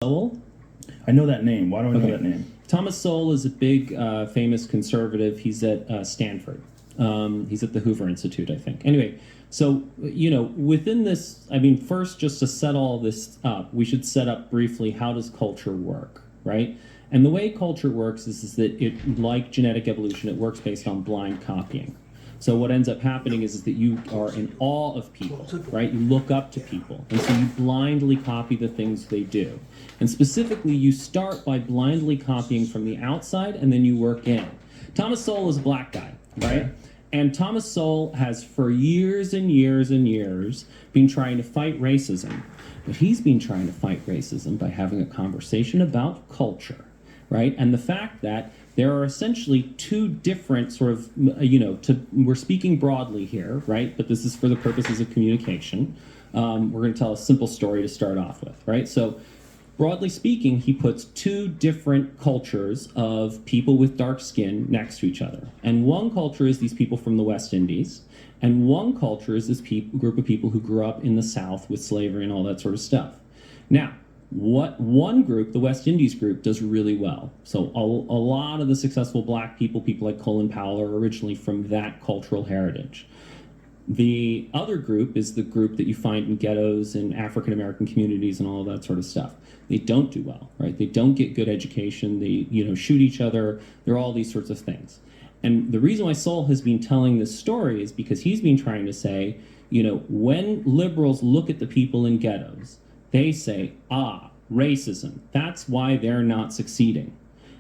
Sowell? I know that name. Why do I know Okay. that name? Thomas Sowell is a big, famous conservative. He's at Stanford. He's at the Hoover Institute, I think. Anyway, so, within this, first, just to set all this up, we should set up briefly how does culture work, right? And the way culture works is that it, like genetic evolution, it works based on blind copying. So what ends up happening is that you are in awe of people, right? You look up to people, and so you blindly copy the things they do. And specifically, you start by blindly copying from the outside, and then you work in. Thomas Sowell is a black guy, right? And Thomas Sowell has, for years and years and years, been trying to fight racism. But he's been trying to fight racism by having a conversation about culture, right? And the fact that there are essentially two different sort of, we're speaking broadly here, right? But this is for the purposes of communication. We're going to tell a simple story to start off with, right? So broadly speaking, he puts two different cultures of people with dark skin next to each other. And one culture is these people from the West Indies, and one culture is this group of people who grew up in the South with slavery and all that sort of stuff. Now, what one group, the West Indies group, does really well. So a lot of the successful black people like Colin Powell, are originally from that cultural heritage. The other group is the group that you find in ghettos and African American communities and all of that sort of stuff. They don't do well, right? They don't get good education. They, shoot each other. There are all these sorts of things. And the reason why Sowell has been telling this story is because he's been trying to say, when liberals look at the people in ghettos, they say, racism, that's why they're not succeeding.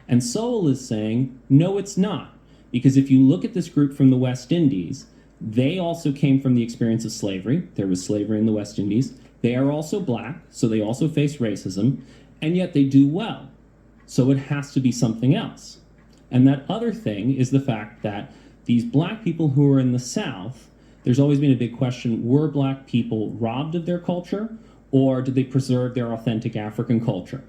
And Sowell is saying, no, it's not. Because if you look at this group from the West Indies, they also came from the experience of slavery. There was slavery in the West Indies. They are also black, so they also face racism, and yet they do well. So it has to be something else. And that other thing is the fact that these black people who are in the South, there's always been a big question, were black people robbed of their culture, or did they preserve their authentic African culture?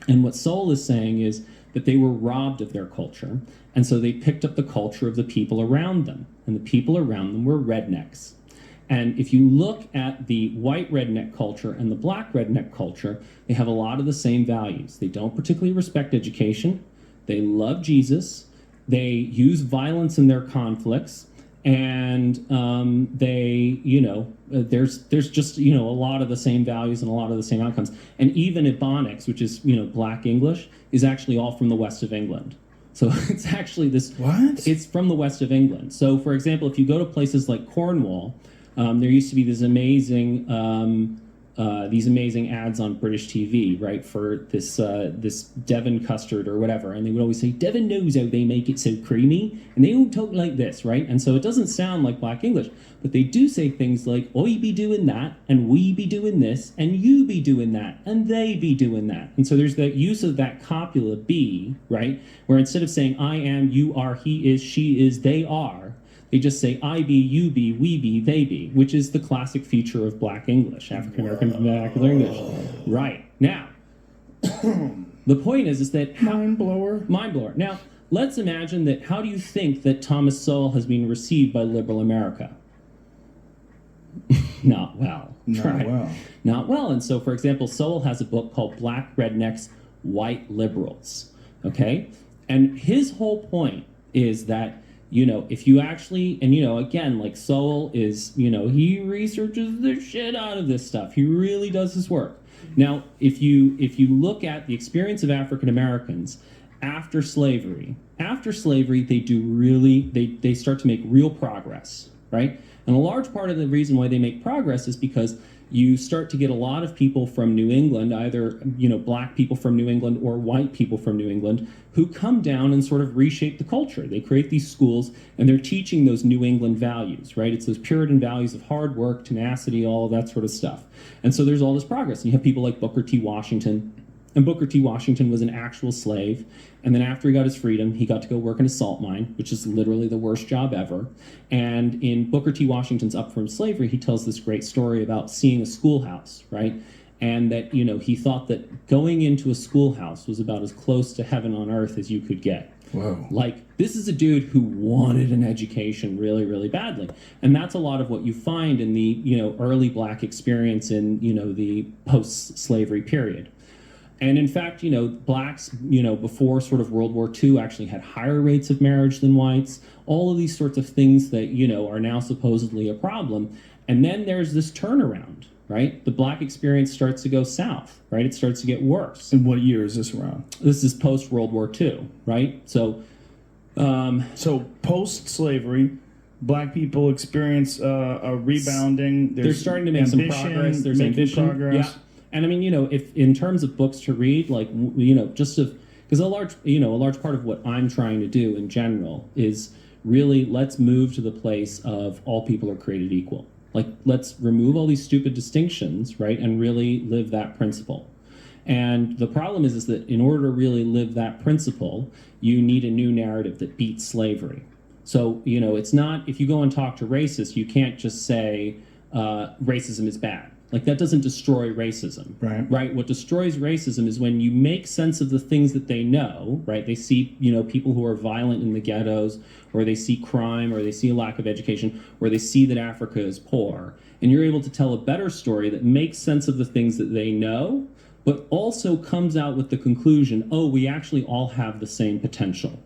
And what Sowell is saying is that they were robbed of their culture, and so they picked up the culture of the people around them, and the people around them were rednecks. And if you look at the white redneck culture and the black redneck culture, they have a lot of the same values. They don't particularly respect education, they love Jesus, they use violence in their conflicts, and there's just, a lot of the same values and a lot of the same outcomes. And even Ebonics, which is, black English, is actually all from the west of England. So it's actually this... What? It's from the west of England. So, for example, if you go to places like Cornwall, there used to be these amazing ads on British TV, right, for this Devon custard or whatever, and they would always say, Devon knows how they make it so creamy, and they all talk like this, right? And so it doesn't sound like black English, but they do say things like, I be doing that, and we be doing this, and you be doing that, and they be doing that. And so there's that use of that copula be, right, where instead of saying I am, you are, he is, she is, they are, they just say I be, you be, we be, they be, which is the classic feature of black English, African American vernacular English. Right. Now, the point is that... Mind blower. Mind blower. Now, let's imagine that, how do you think that Thomas Sowell has been received by liberal America? Not well. Not well. And so, for example, Sowell has a book called Black Rednecks, White Liberals. Okay? And his whole point is that, if you actually, and again, like Sowell is, he researches the shit out of this stuff. He really does his work. Now, if you look at the experience of African Americans after slavery, they start to make real progress, right? And a large part of the reason why they make progress is because you start to get a lot of people from New England, either, black people from New England or white people from New England, who come down and sort of reshape the culture. They create these schools, and they're teaching those New England values, right? It's those Puritan values of hard work, tenacity, all that sort of stuff. And so there's all this progress. And you have people like Booker T. Washington. And Booker T. Washington was an actual slave. And then after he got his freedom, he got to go work in a salt mine, which is literally the worst job ever. And in Booker T. Washington's Up From Slavery, he tells this great story about seeing a schoolhouse, right? And that, he thought that going into a schoolhouse was about as close to heaven on earth as you could get. Whoa. Like, this is a dude who wanted an education really, really badly. And that's a lot of what you find in the, early black experience in, the post-slavery period. And in fact, blacks, before sort of World War II actually had higher rates of marriage than whites, all of these sorts of things that, are now supposedly a problem. And then there's this turnaround, right? The black experience starts to go south, right? It starts to get worse. And what year is this around? This is post World War II, right? So post-slavery, black people experience a rebounding. They're starting to make some progress. There's ambition. Progress. Yeah. And I mean, if in terms of books to read, like, because a large part of what I'm trying to do in general is really let's move to the place of all people are created equal. Like, let's remove all these stupid distinctions, right, and really live that principle. And the problem is that in order to really live that principle, you need a new narrative that beats slavery. So, it's not, if you go and talk to racists, you can't just say racism is bad. Like, that doesn't destroy racism, right? What destroys racism is when you make sense of the things that they know, right? They see, people who are violent in the ghettos, or they see crime, or they see a lack of education, or they see that Africa is poor. And you're able to tell a better story that makes sense of the things that they know, but also comes out with the conclusion, oh, we actually all have the same potential.